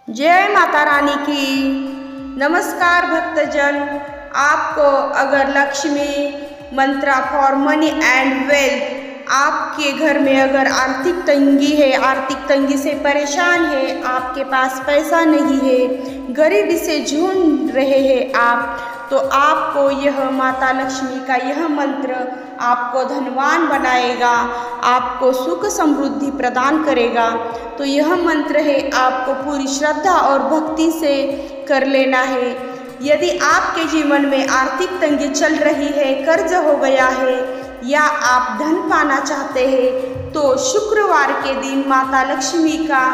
जय माता रानी की। नमस्कार भक्तजन, आपको अगर लक्ष्मी मंत्रा फॉर मनी एंड वेल्थ, आपके घर में अगर आर्थिक तंगी है, आर्थिक तंगी से परेशान है, आपके पास पैसा नहीं है, गरीबी से जूझ रहे हैं आप, तो आपको यह माता लक्ष्मी का यह मंत्र आपको धनवान बनाएगा, आपको सुख समृद्धि प्रदान करेगा। तो यह मंत्र है, आपको पूरी श्रद्धा और भक्ति से कर लेना है। यदि आपके जीवन में आर्थिक तंगी चल रही है, कर्ज हो गया है या आप धन पाना चाहते हैं, तो शुक्रवार के दिन माता लक्ष्मी का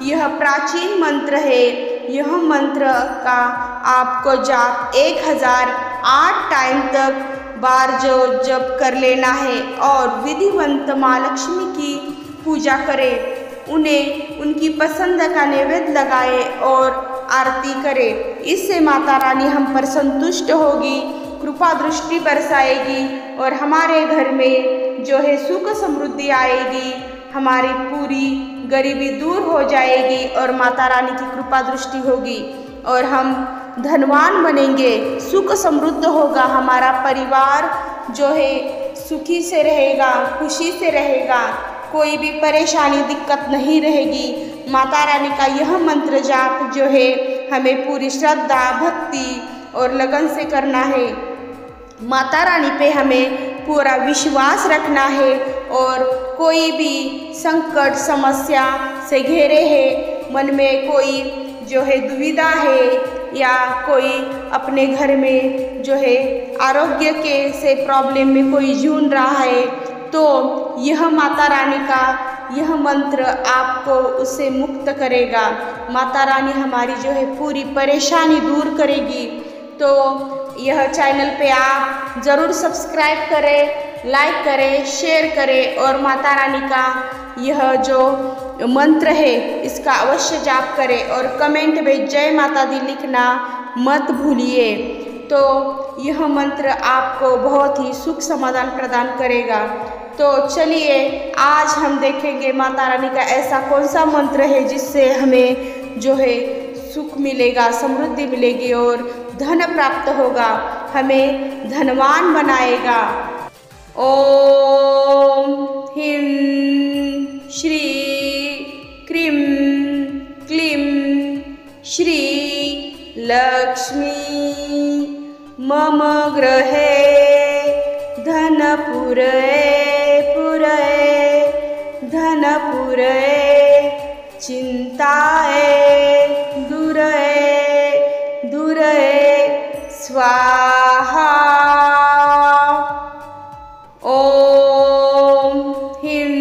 यह प्राचीन मंत्र है। यह मंत्र का आपको जाप 1008 टाइम तक बार जो जप कर लेना है और विधिवंत माँ लक्ष्मी की पूजा करें, उन्हें उनकी पसंद का नैवेद्य लगाए और आरती करें। इससे माता रानी हम पर संतुष्ट होगी, कृपा दृष्टि बरसाएगी और हमारे घर में जो है सुख समृद्धि आएगी, हमारी पूरी गरीबी दूर हो जाएगी और माता रानी की कृपा दृष्टि होगी और हम धनवान बनेंगे, सुख समृद्ध होगा, हमारा परिवार जो है सुखी से रहेगा, खुशी से रहेगा, कोई भी परेशानी दिक्कत नहीं रहेगी। माता रानी का यह मंत्र जाप जो है हमें पूरी श्रद्धा भक्ति और लगन से करना है। माता रानी पे हमें पूरा विश्वास रखना है और कोई भी संकट समस्या से घेरे है, मन में कोई जो है दुविधा है या कोई अपने घर में जो है आरोग्य के से प्रॉब्लम में कोई जूझ रहा है, तो यह माता रानी का यह मंत्र आपको उससे मुक्त करेगा। माता रानी हमारी जो है पूरी परेशानी दूर करेगी। तो यह चैनल पे आप ज़रूर सब्सक्राइब करें, लाइक करें, शेयर करें और माता रानी का यह जो मंत्र है इसका अवश्य जाप करें और कमेंट में जय माता दी लिखना मत भूलिए। तो यह मंत्र आपको बहुत ही सुख समाधान प्रदान करेगा। तो चलिए आज हम देखेंगे माता रानी का ऐसा कौन सा मंत्र है जिससे हमें जो है सुख मिलेगा, समृद्धि मिलेगी और धन प्राप्त होगा, हमें धनवान बनाएगा। ओम ह्रीं श्री क्रीं क्लीं श्री लक्ष्मी मम गृहे धनपुरये धनपुरये चिंताये दूरये स्वाहा। ओम ह्रीं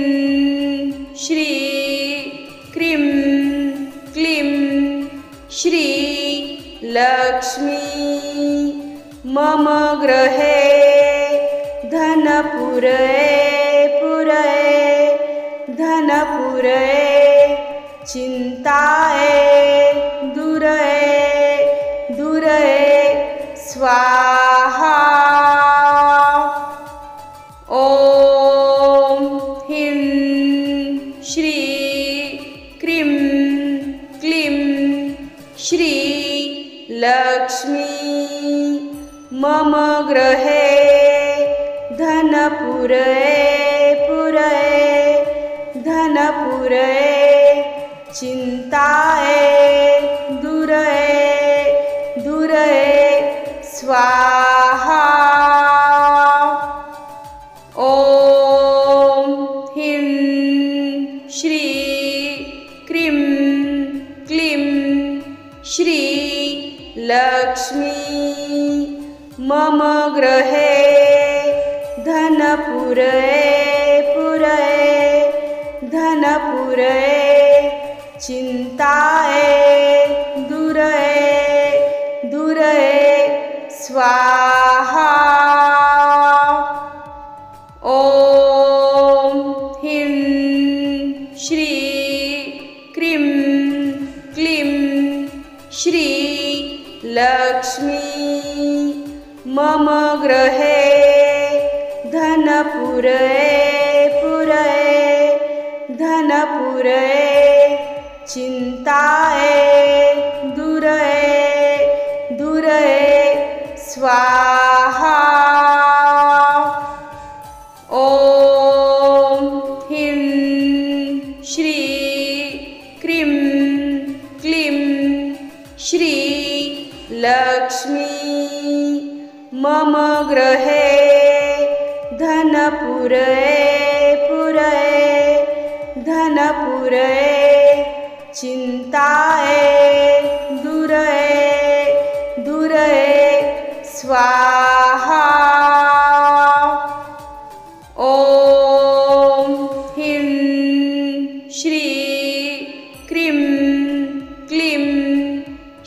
श्री क्रीं क्लीं श्री लक्ष्मी मम गृहे धनपुरये चिंताये दूरये स्वाहा। ओम ह्रीं श्री क्रीं क्लीं श्री लक्ष्मी मम गृहे धनपुरये चिंताये दूरये स्वाहा। ओम ह्रीं श्री क्रीं क्लीं श्री लक्ष्मी मम गृहे धनपुरये चिंताये दूरये स्वाहा। ओम ह्रीं श्री क्रीं क्लीं श्री लक्ष्मी मम गृहे धनपुरये चिंताये स्वाहा। ॐ ह्रीं श्री क्रीं क्लीं श्री लक्ष्मी मम गृहे धनपुरये चिन्ताये दूरये स्वाहा। ॐ ह्रीं श्री क्रीं क्लीं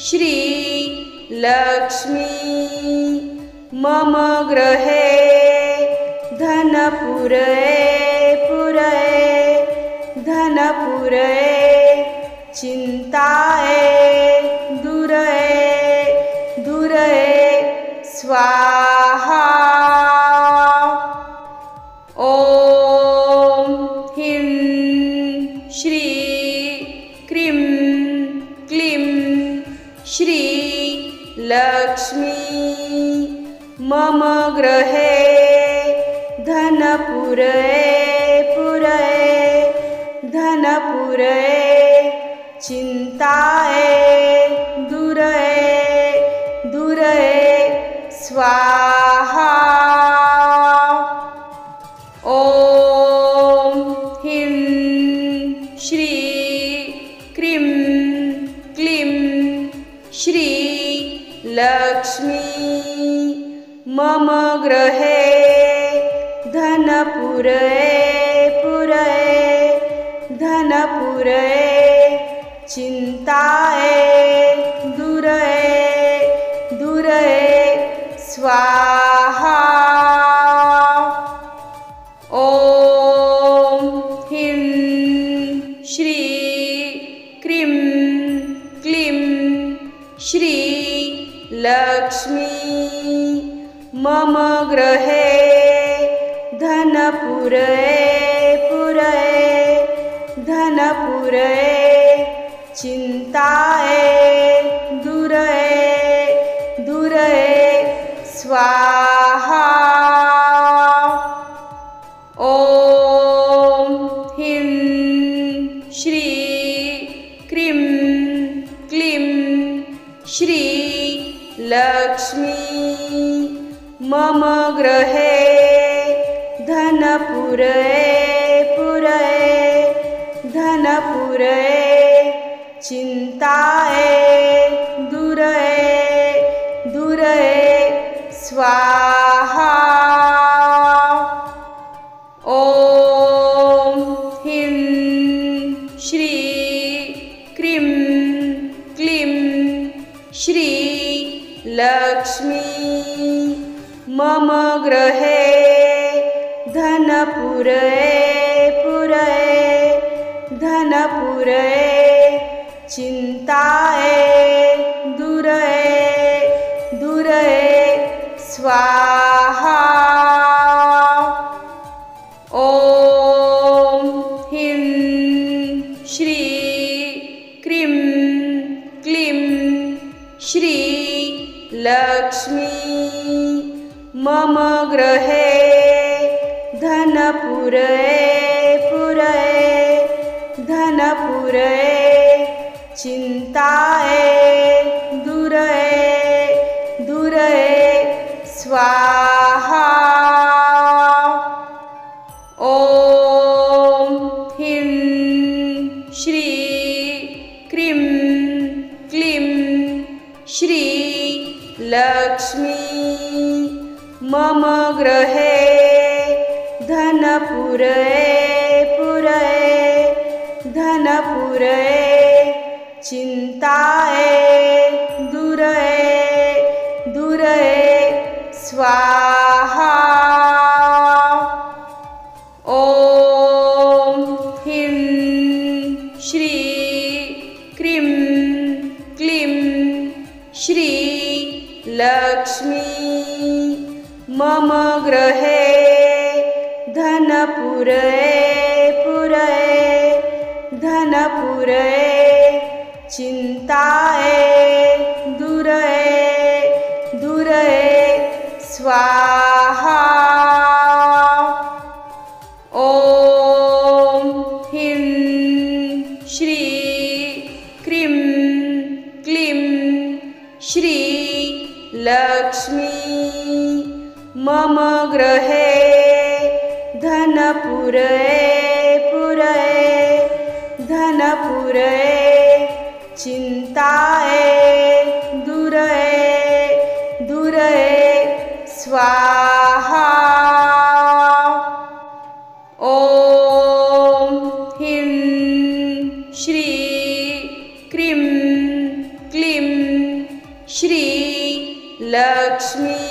श्री लक्ष्मी मम गृहे धनपुरये चिन्ताये दूरये स्वाहा। ॐ ह्रीं श्री क्रीं क्लीं श्री लक्ष्मी मम गृहे धनपुरये चिन्ताये दूरये स्वाहा। ॐ ह्रीं श्री क्रीं क्लीं श्री लक्ष्मी मम गृहे धनपुरये चिन्ताये दूरये स्वाहा। ॐ ह्रीं श्री क्रीं क्लीं श्री लक्ष्मी मम गृहे धनपुरये चिन्ताये दूरये स्वाहा। ॐ ह्रीं श्री क्रीं क्लीं श्री लक्ष्मी मम गृहे धनपुरये चिन्ताये दूरये स्वाहा। ॐ ह्रीं श्री क्रीं क्लीं श्री लक्ष्मी मम गृहे धनपुरये चिन्ताये दूरये स्वाहा। ॐ ह्रीं श्री क्रीं क्लीं श्री लक्ष्मी मम गृहे धनपुरये चिन्ताये दूरये स्वाहा। ॐ ह्रीं श्री क्रीं क्लीं श्री लक्ष्मी मम गृहे धनपुरये चिन्ताये दूरये स्वाहा। ॐ ह्रीं श्री क्रीं क्लीं श्री लक्ष्मी मम गृहे धनपुरये चिन्ताये दूरये स्वाहा। ॐ ह्रीं श्री क्रीं क्लीं श्री लक्ष्मी मम गृहे धनपूरये धनपूरये चिन्ताये दूरये स्वाहा। ॐ ह्रीं श्री क्रीं क्लीं श्री लक्ष्मी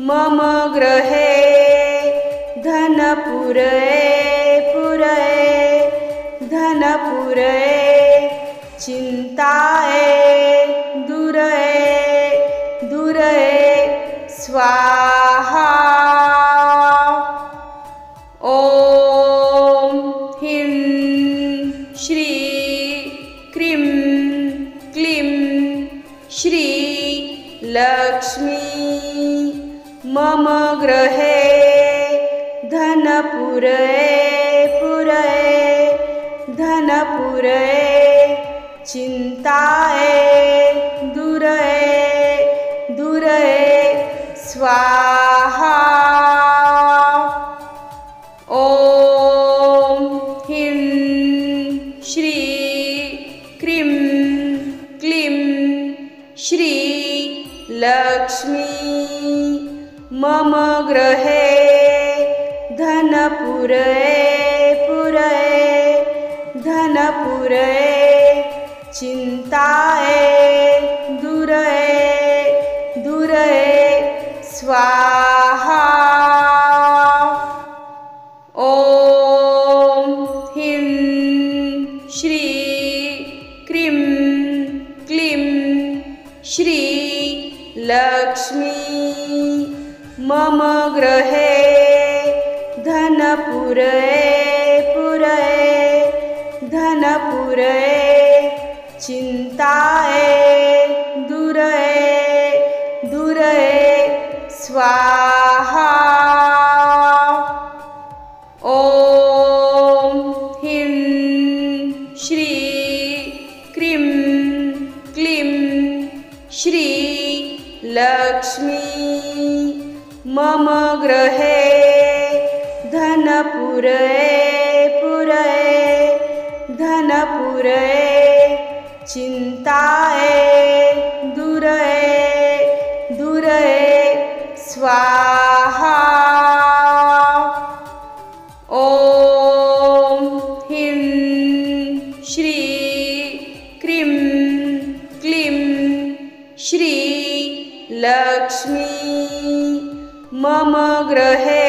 मम गृहे धनपूरये चिन्ताये दूरये स्वाहा। ॐ ह्रीं श्री क्रीं क्लीं श्री लक्ष्मी मम गृहे धनपूरये चिन्ताये दूरये स्वाहा। ॐ ह्रीं श्री क्रीं क्लीं श्री लक्ष्मी मम गृहे धनपूरये चिन्ताये दूरये स्वाहा। ॐ ह्रीं श्री क्रीं क्लीं श्री लक्ष्मी मम गृहे धनपूरये चिन्ताये दूरये स्वाहा। ॐ ह्रीं श्री क्रीं क्लीं श्री लक्ष्मी मम गृहे धनपूरये चिन्ताये दूरये स्वाहा। ॐ ह्रीं श्री क्रीं क्लीं श्री लक्ष्मी मम गृहे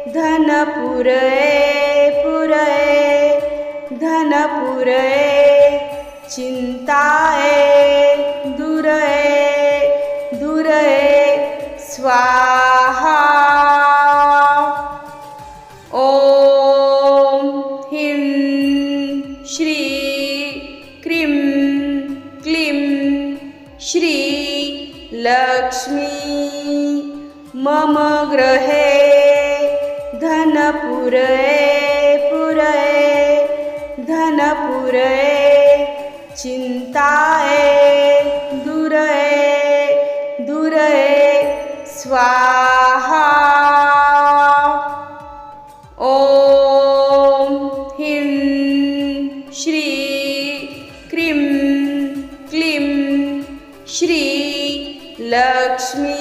धनपूरये चिन्ताये दूरये स्वाहा। ॐ ह्रीं श्री क्रीं क्लीं श्री लक्ष्मी मम गृहे धनपूरये चिन्ताये दूरये स्वाहा। ॐ ह्रीं श्री क्रीं क्लीं श्री लक्ष्मी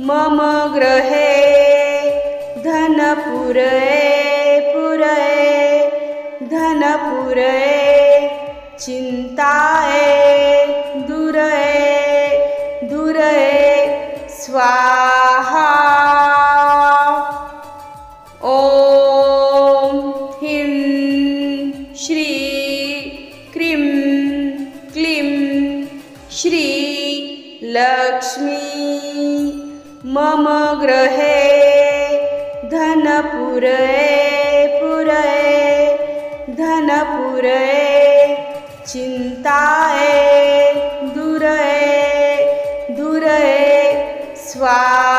मम गृहे धनपूरये चिन्ताये दूरये स्वाहा। ॐ ह्रीं श्री क्रीं क्लीं श्री लक्ष्मी मम गृहे धनपूरये चिन्ताये दूरये स्वाहा।